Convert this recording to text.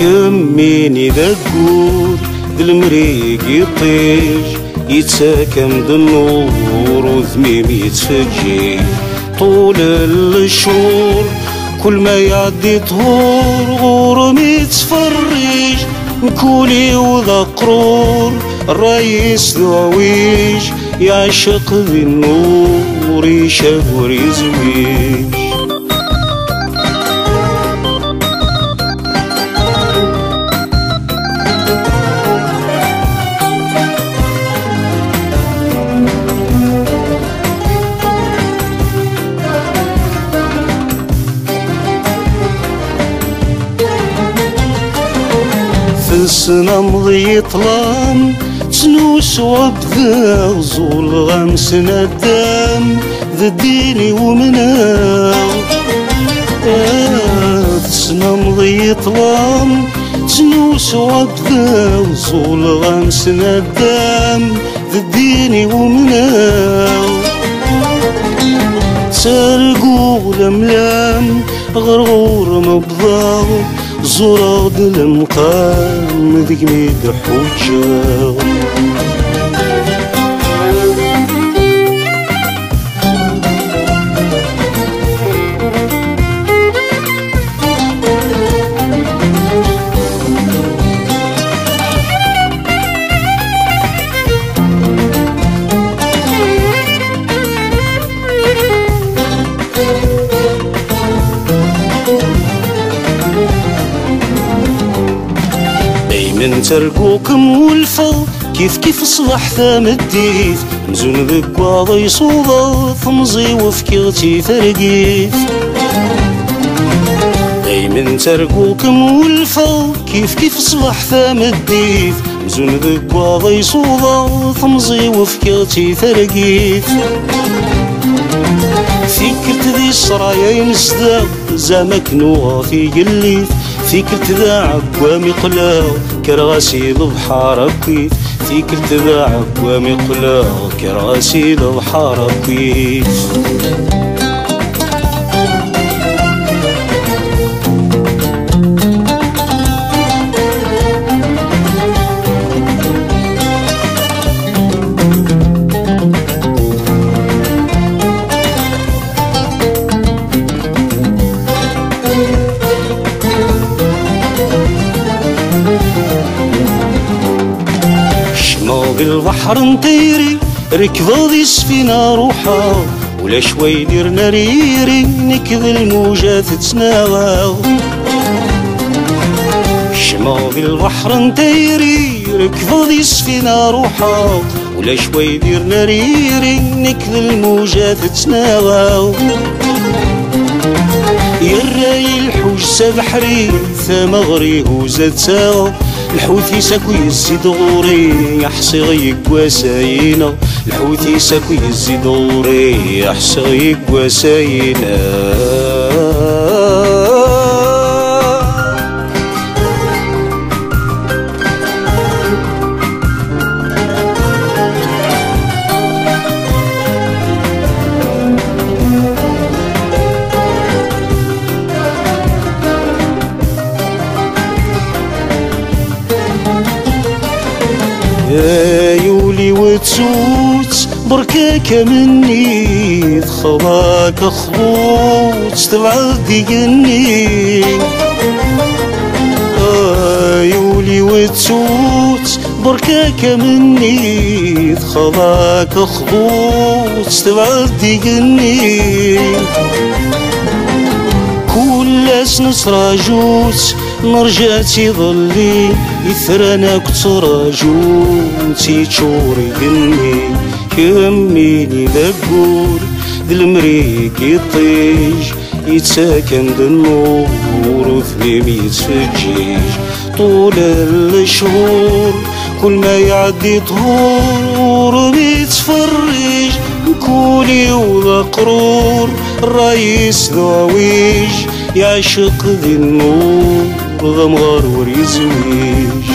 كميني ذاكور المريق يطيش يتساكم بالنور وذميم يتفجي طول الشهور كل ما يعدي طهور غورم يتفرج مكولي وذا قرور الرئيس ذو عويج يعشق بالنور يشاور يزويج السنة مضي طلام تنوس وبذا زول غمس ندام ذا ديني ومناو السنة مضي طلام تنوس وبذا زول غمس ندام ذا ديني ومناو ترقو لملام غرغور مبضاو زراد المقام ذيك ميد حجة من ترقوكم والفض كيف صبح ثام الديف مزون ذك واضي صوضة ثمزي وفكرتي ثرقيف اي من ترقوكم والفض كيف صبح ثام الديف مزون ذك واضي صوضة ثمزي وفكرتي ثرقيف فكرت ذي السرايا نسداو زامك نوغا في قليف فكرت ذا عقوامي قلاو كرغاسي ضبحار كيف فكرت ذا عقوامي قلاو كرغاسي ضبحار كيف بالبحر نطيري ركضوا ذي السفينة روحا ولا شوي ديرنا ريري نكذ الموجات تتناغاو شما بالبحر نطيري ركضوا ذي السفينة روحا ولا شوي ديرنا ريري نكذ الموجات تتناغاو يراي الحوج سبحري ثما غري وزاد ساو الحوثي ساكو يزيد غوري يحصي غيك وساينا الحوثي ساكو يزيد غوري يحصي غيك وساينا يا يولي وتسوت بركاك مني خواك خبوت تبعد ديني يولي وتسوت بركاك مني خواك خبوت تبعد ديني كل سنس راجوت نرجعتي ظلي يثرانك تراجوتي تشوري دني كميني لقول ذي المريك يطيج يتساكن بالنور وثنيم يتفجيج طول الشهور كل ما يعدي طهور بيتفرج كولي وذا قرور الرئيس ذو عويج يعشق ذي النور غمغار وريزميج